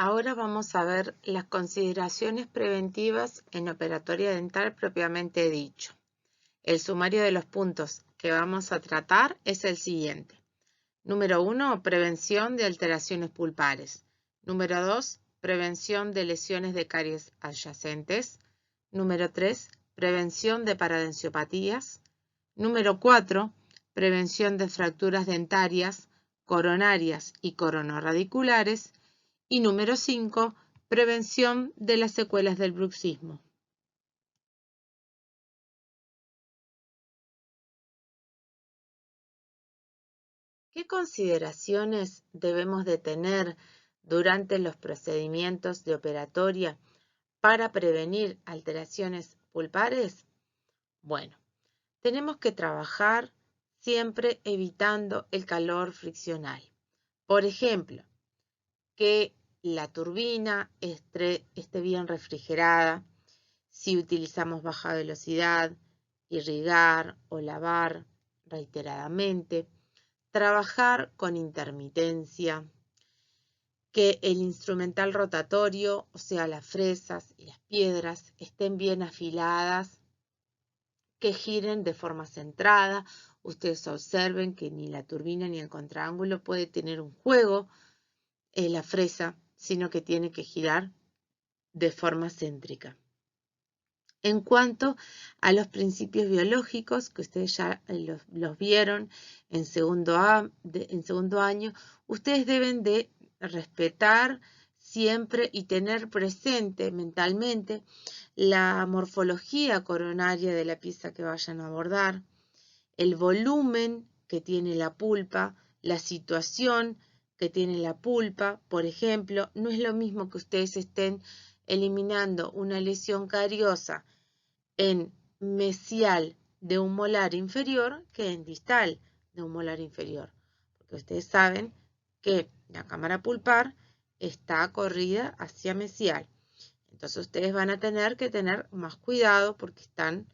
Ahora vamos a ver las consideraciones preventivas en operatoria dental propiamente dicho. El sumario de los puntos que vamos a tratar es el siguiente. Número 1, prevención de alteraciones pulpares. Número 2, prevención de lesiones de caries adyacentes. Número 3, prevención de paradensiopatías. Número 4, prevención de fracturas dentarias, coronarias y coronorradiculares. Y número 5, prevención de las secuelas del bruxismo. ¿Qué consideraciones debemos de tener durante los procedimientos de operatoria para prevenir alteraciones pulpares? Bueno, tenemos que trabajar siempre evitando el calor friccional. Por ejemplo, que la turbina esté bien refrigerada, si utilizamos baja velocidad, irrigar o lavar reiteradamente, trabajar con intermitencia, que el instrumental rotatorio, o sea, las fresas y las piedras, estén bien afiladas, que giren de forma centrada. Ustedes observen que ni la turbina ni el contraángulo puede tener un juego la fresa, sino que tiene que girar de forma céntrica. En cuanto a los principios biológicos, que ustedes ya los vieron en segundo año, ustedes deben de respetar siempre y tener presente mentalmente la morfología coronaria de la pieza que vayan a abordar, el volumen que tiene la pulpa, la situación que tiene la pulpa. Por ejemplo, no es lo mismo que ustedes estén eliminando una lesión cariosa en mesial de un molar inferior que en distal de un molar inferior. Porque ustedes saben que la cámara pulpar está corrida hacia mesial. Entonces ustedes van a tener que tener más cuidado porque están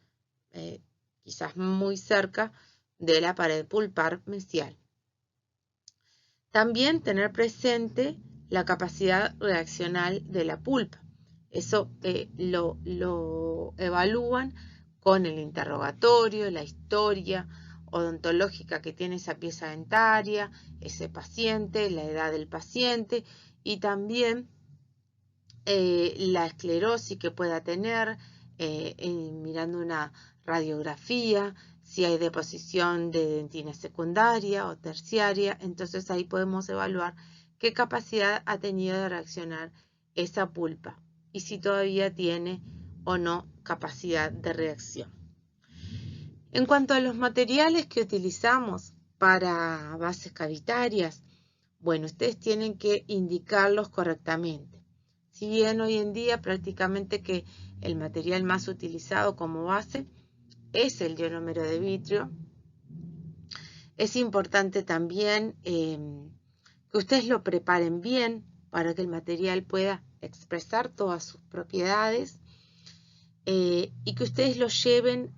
quizás muy cerca de la pared pulpar mesial. También tener presente la capacidad reaccional de la pulpa. Eso lo evalúan con el interrogatorio, la historia odontológica que tiene esa pieza dentaria, ese paciente, la edad del paciente y también la esclerosis que pueda tener mirando una radiografía, si hay deposición de dentina secundaria o terciaria, entonces ahí podemos evaluar qué capacidad ha tenido de reaccionar esa pulpa y si todavía tiene o no capacidad de reacción. En cuanto a los materiales que utilizamos para bases cavitarias, bueno, ustedes tienen que indicarlos correctamente. Si bien hoy en día prácticamente que el material más utilizado como base es el ionómero de vitrio, es importante también que ustedes lo preparen bien para que el material pueda expresar todas sus propiedades y que ustedes lo lleven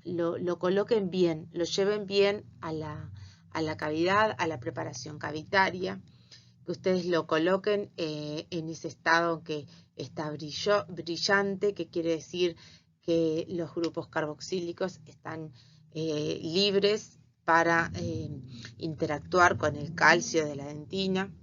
lo coloquen bien, lo lleven bien a la cavidad, a la preparación cavitaria, que ustedes lo coloquen en ese estado que está brillante, que quiere decir que los grupos carboxílicos están libres para interactuar con el calcio de la dentina.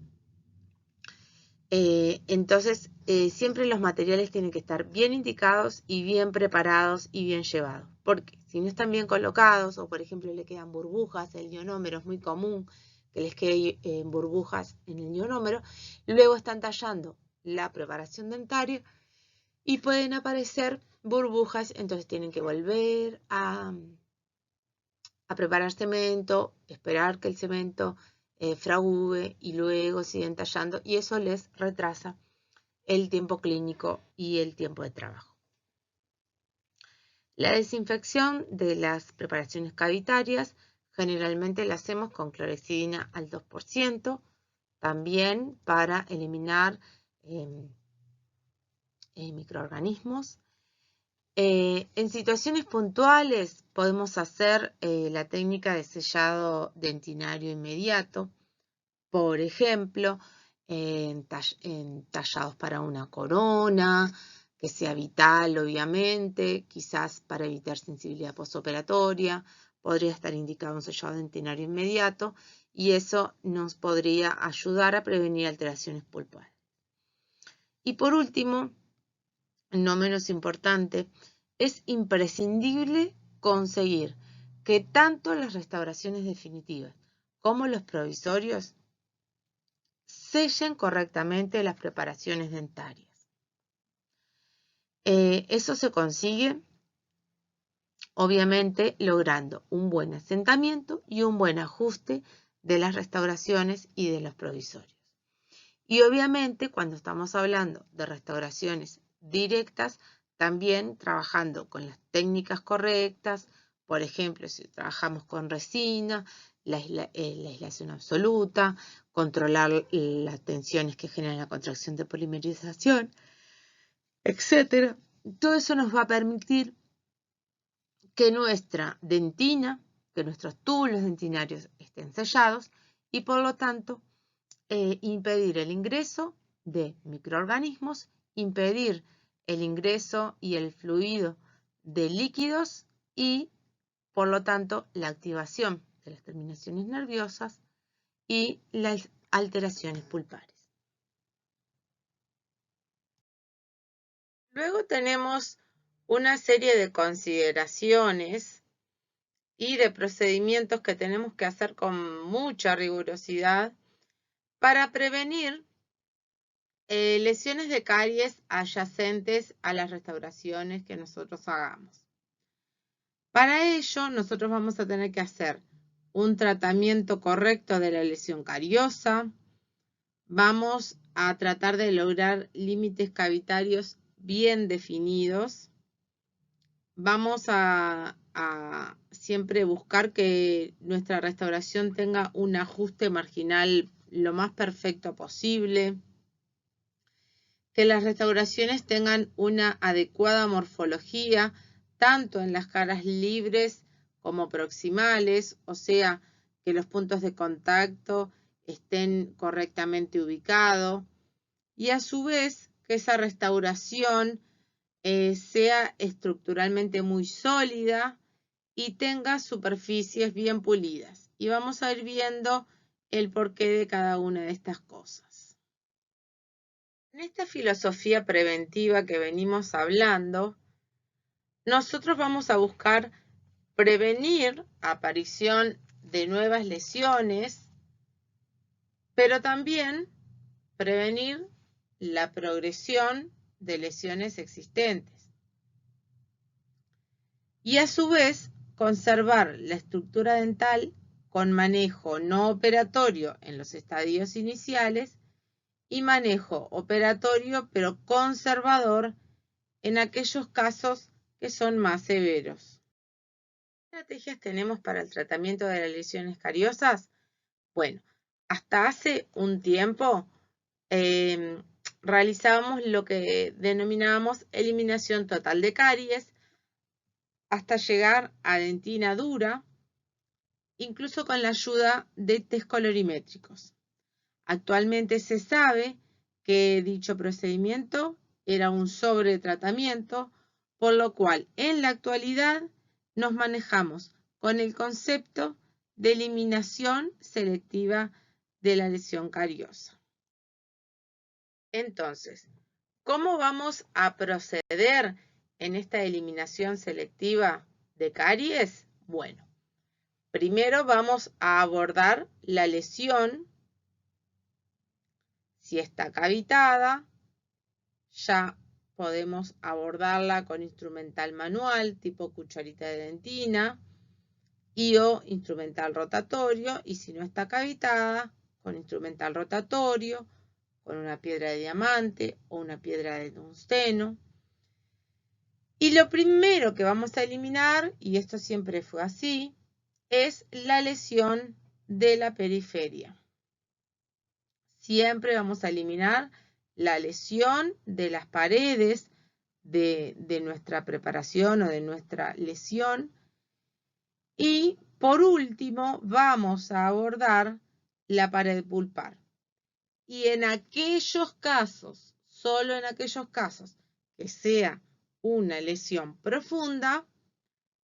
Entonces, siempre los materiales tienen que estar bien indicados y bien preparados y bien llevados. Porque si no están bien colocados o, por ejemplo, le quedan burbujas, el ionómero es muy común que les quede burbujas en el ionómero, luego están tallando la preparación dentaria y pueden aparecer burbujas, entonces tienen que volver a preparar cemento, esperar que el cemento fragúe y luego siguen tallando y eso les retrasa el tiempo clínico y el tiempo de trabajo. La desinfección de las preparaciones cavitarias generalmente la hacemos con clorexidina al 2%, también para eliminar microorganismos. En situaciones puntuales podemos hacer la técnica de sellado dentinario inmediato. Por ejemplo, tallados para una corona, que sea vital, obviamente, quizás para evitar sensibilidad postoperatoria, podría estar indicado un sellado dentinario inmediato y eso nos podría ayudar a prevenir alteraciones pulpares. Y por último, no menos importante, es imprescindible conseguir que tanto las restauraciones definitivas como los provisorios sellen correctamente las preparaciones dentarias. Eso se consigue, obviamente, logrando un buen asentamiento y un buen ajuste de las restauraciones y de los provisorios. Y obviamente, cuando estamos hablando de restauraciones directas, también trabajando con las técnicas correctas, por ejemplo, si trabajamos con resina, la aislación absoluta, controlar las tensiones que generan la contracción de polimerización, etc. Todo eso nos va a permitir que nuestra dentina, que nuestros túbulos dentinarios estén sellados y por lo tanto impedir el ingreso de microorganismos, impedir el ingreso y el fluido de líquidos y por lo tanto la activación de las terminaciones nerviosas y las alteraciones pulpares. Luego tenemos una serie de consideraciones y de procedimientos que tenemos que hacer con mucha rigurosidad para prevenir lesiones de caries adyacentes a las restauraciones que nosotros hagamos. Para ello, nosotros vamos a tener que hacer un tratamiento correcto de la lesión cariosa. Vamos a tratar de lograr límites cavitarios bien definidos. Vamos a siempre buscar que nuestra restauración tenga un ajuste marginal lo más perfecto posible, que las restauraciones tengan una adecuada morfología, tanto en las caras libres como proximales, o sea, que los puntos de contacto estén correctamente ubicados, y a su vez que esa restauración sea estructuralmente muy sólida y tenga superficies bien pulidas. Y vamos a ir viendo el porqué de cada una de estas cosas. En esta filosofía preventiva que venimos hablando, nosotros vamos a buscar prevenir aparición de nuevas lesiones, pero también prevenir la progresión de lesiones existentes. Y a su vez, conservar la estructura dental con manejo no operatorio en los estadios iniciales y manejo operatorio pero conservador en aquellos casos que son más severos. ¿Qué estrategias tenemos para el tratamiento de las lesiones cariosas? Bueno, hasta hace un tiempo realizábamos lo que denominábamos eliminación total de caries hasta llegar a dentina dura, incluso con la ayuda de test colorimétricos. Actualmente se sabe que dicho procedimiento era un sobretratamiento, por lo cual en la actualidad nos manejamos con el concepto de eliminación selectiva de la lesión cariosa. Entonces, ¿cómo vamos a proceder en esta eliminación selectiva de caries? Bueno, primero vamos a abordar la lesión. Si está cavitada, ya podemos abordarla con instrumental manual tipo cucharita de dentina y o instrumental rotatorio, y si no está cavitada, con instrumental rotatorio, con una piedra de diamante o una piedra de tungsteno. Y lo primero que vamos a eliminar, y esto siempre fue así, es la lesión de la periferia. Siempre vamos a eliminar la lesión de las paredes de nuestra preparación o de nuestra lesión. Y por último vamos a abordar la pared pulpar. y en aquellos casos, solo en aquellos casos que sea una lesión profunda,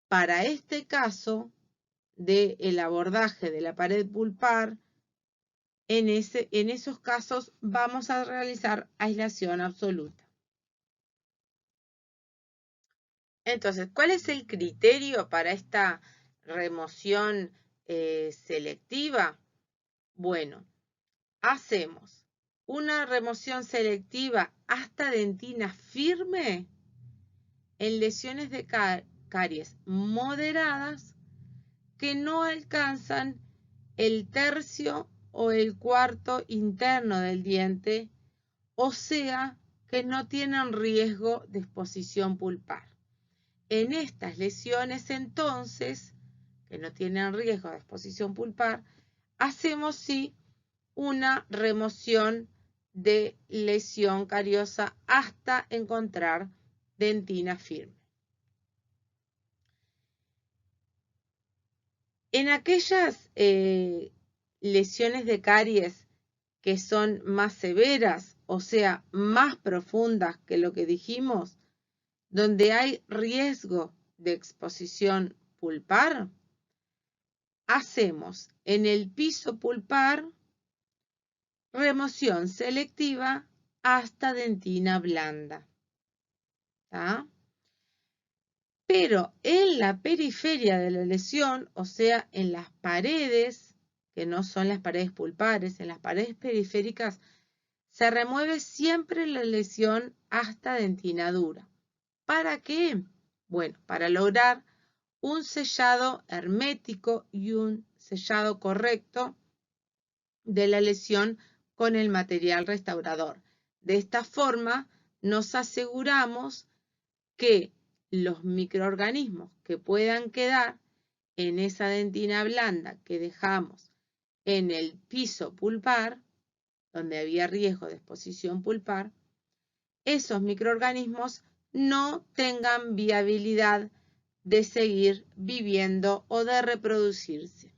para este caso del abordaje de la pared pulpar, en esos casos vamos a realizar aislación absoluta. Entonces, ¿cuál es el criterio para esta remoción selectiva? Bueno, hacemos una remoción selectiva hasta dentina firme en lesiones de caries moderadas que no alcanzan el tercio o el cuarto interno del diente, o sea, que no tienen riesgo de exposición pulpar. En estas lesiones, entonces, que no tienen riesgo de exposición pulpar, hacemos sí una remoción de lesión cariosa hasta encontrar dentina firme. En aquellas lesiones de caries que son más severas, o sea, más profundas que lo que dijimos, donde hay riesgo de exposición pulpar, hacemos en el piso pulpar remoción selectiva hasta dentina blanda. ¿Tá? Pero en la periferia de la lesión, o sea, en las paredes, que no son las paredes pulpares, en las paredes periféricas, se remueve siempre la lesión hasta dentina dura. ¿Para qué? Bueno, para lograr un sellado hermético y un sellado correcto de la lesión con el material restaurador. De esta forma, nos aseguramos que los microorganismos que puedan quedar en esa dentina blanda que dejamos en el piso pulpar, donde había riesgo de exposición pulpar, esos microorganismos no tengan viabilidad de seguir viviendo o de reproducirse.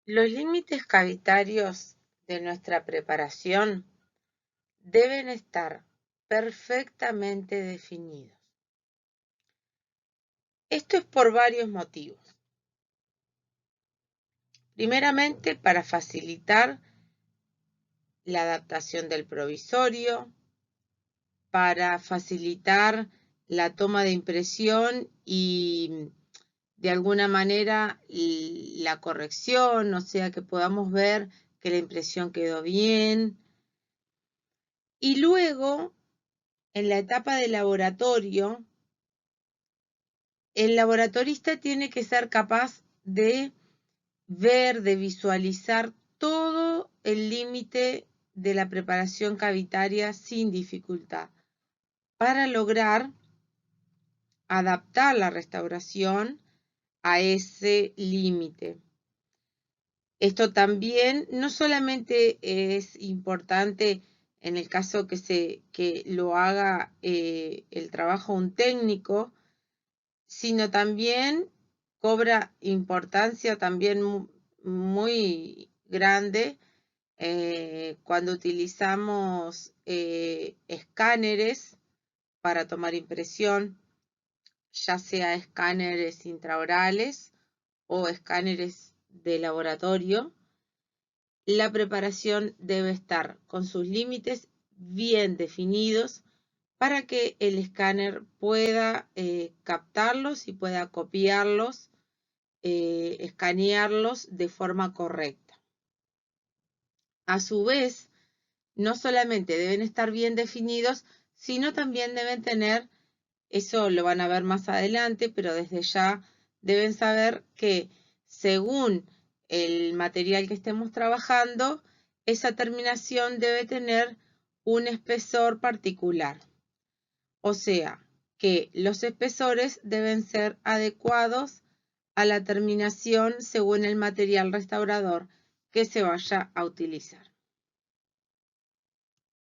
Los límites cavitarios de nuestra preparación deben estar perfectamente definidos. Esto es por varios motivos. Primeramente, para facilitar la adaptación del provisorio, para facilitar la toma de impresión y de alguna manera la corrección, o sea, que podamos ver que la impresión quedó bien. Y luego, en la etapa de laboratorio, el laboratorista tiene que ser capaz de ver, de visualizar todo el límite de la preparación cavitaria sin dificultad para lograr adaptar la restauración a ese límite. Esto también no solamente es importante en el caso que lo haga el trabajo un técnico, sino también cobra importancia también muy grande cuando utilizamos escáneres para tomar impresión, ya sea escáneres intraorales o escáneres de laboratorio. La preparación debe estar con sus límites bien definidos para que el escáner pueda captarlos y pueda copiarlos, escanearlos de forma correcta. A su vez, no solamente deben estar bien definidos, sino también deben tener, eso lo van a ver más adelante, pero desde ya deben saber que según el material que estemos trabajando, esa terminación debe tener un espesor particular. O sea, que los espesores deben ser adecuados a la terminación según el material restaurador que se vaya a utilizar.